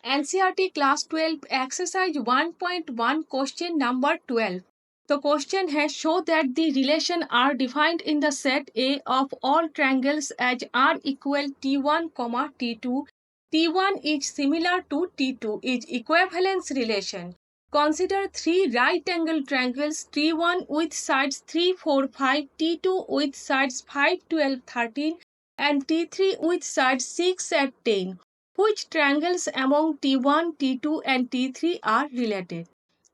NCERT Class 12 Exercise 1.1 Question number 12. The question है show that the relation are defined in the set A of all triangles as R equal T1, T2. T1 is similar to T2 is equivalence relation. Consider three right angle triangles T1 with sides 3, 4, 5, T2 with sides 5, 12, 13 and T3 with sides 6 and 10. Which triangles among T1, T2 and T3 are related?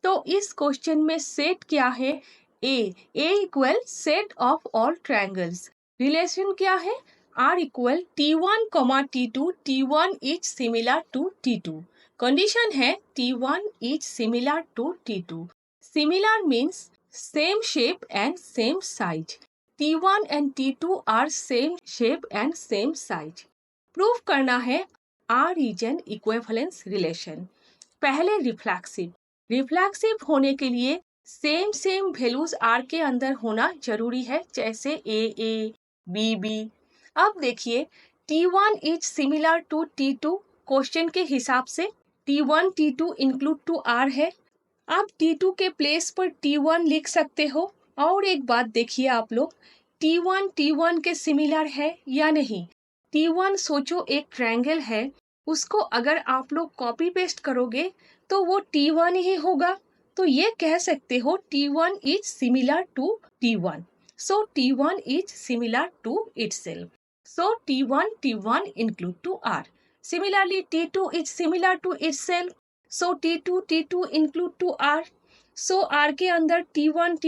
तो इस question में set क्या है? A equal set of all triangles. Relation क्या है? R equal T1, T2. T1 is similar to T2. Condition है T1 is similar to T2. Similar means same shape and same size. T1 and T2 are same shape and same size. Proof करना है R is an equivalence relation. पहले reflexive होने के लिए same values R के अंदर होना जरूरी है, जैसे A, B. अब देखिए T1 is similar to T2. Question के हिसाब से T1, T2 include to R है. आप T2 के प्लेस पर T1 लिख सकते हो. और एक बात देखिए आप लोग, T1 के सिमिलर है या नहीं. T1 सोचो एक ट्रायंगल है, उसको अगर आप लोग कॉपी पेस्ट करोगे तो वो T1 ही होगा. तो ये कह सकते हो T1 is similar to T1. So T1 is similar to itself. So T1 include to R. Similarly T2 is similar to itself. So T2 include to R. So R के अंदर T1,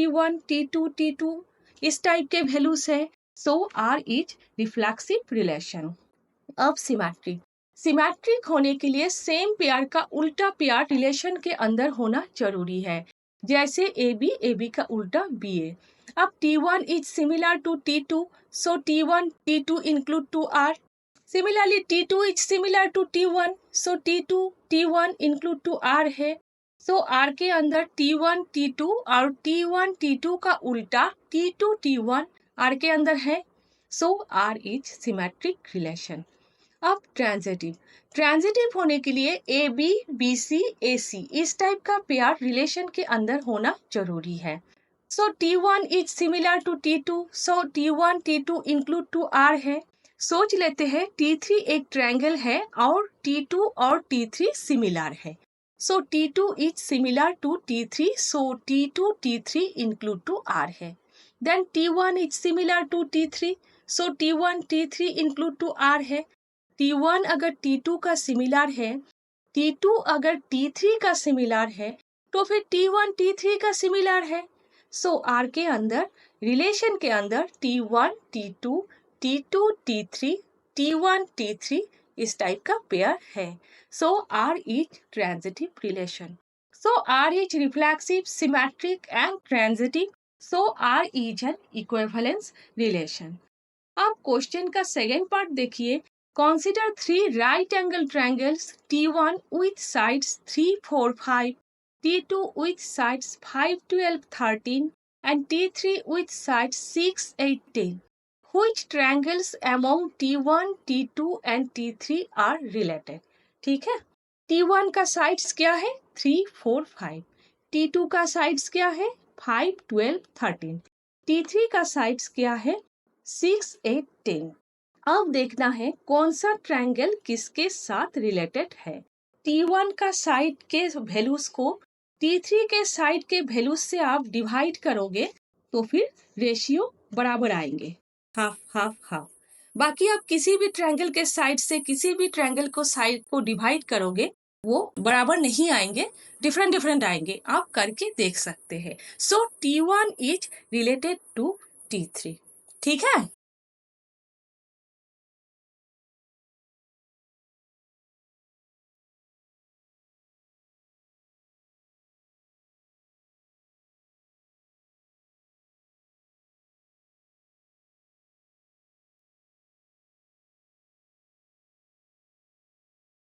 T2 इस type के values है. So R is reflexive relation. अब symmetric होने के लिए same pair का उल्टा पेयर रिलेशन के अंदर होना जरूरी है, जैसे AB का उल्टा BA. अब T1 is similar to T2. So T2 include to R. Similarly T2 is similar to T1. So T1 include to R है. सो R के अंदर T1 और T1 का उल्टा T2 R के अंदर है. So R is symmetric relation. अब ट्रांजिटिव होने के लिए AB, BC, AC इस टाइप का पेयर रिलेशन के अंदर होना जरूरी है. So T1 is similar to T2. So T2 include to R है. सोच लेते हैं T3 एक ट्रायंगल है और T2 और T3 सिमिलर है. So T2 is similar to T3. So T3 include to R है. Then T1 is similar to T3. So T3 include to R है. T1 अगर T2 का सिमिलर है, T2 अगर T3 का सिमिलर है, तो फिर T1 T3 का सिमिलर है. सो R के अंदर रिलेशन के अंदर T1 T2 T2 T3 T1 T3 इस टाइप का पेयर है. So R is transitive relation. So R is reflexive, symmetric and transitive. So R is an equivalence relation. अब क्वेश्चन का सेकेंड पार्ट देखिए. Consider three right angle triangles T1 with sides 3, 4, 5, T2 with sides 5, 12, 13 and T3 with sides 6, 8, 10. Which triangles among T1, T2 and T3 are related? ठीक है. T1 का sides क्या है? 3, 4, 5. T2 का sides क्या है? 5, 12, 13. T3 का साइड्स क्या है? 6, 8, 10. अब देखना है कौन सा ट्रायंगल किसके साथ रिलेटेड है. T1 का साइड के वैल्यूज को T3 के साइड के वैल्यूज से आप डिवाइड करोगे तो फिर रेशियो बराबर आएंगे, हाफ. बाकी आप किसी भी ट्रायंगल के साइड से किसी भी ट्रायंगल को साइड को डिवाइड करोगे वो बराबर नहीं आएंगे, डिफरेंट आएंगे. आप करके देख सकते हैं. So T1 is related to T3. ठीक है.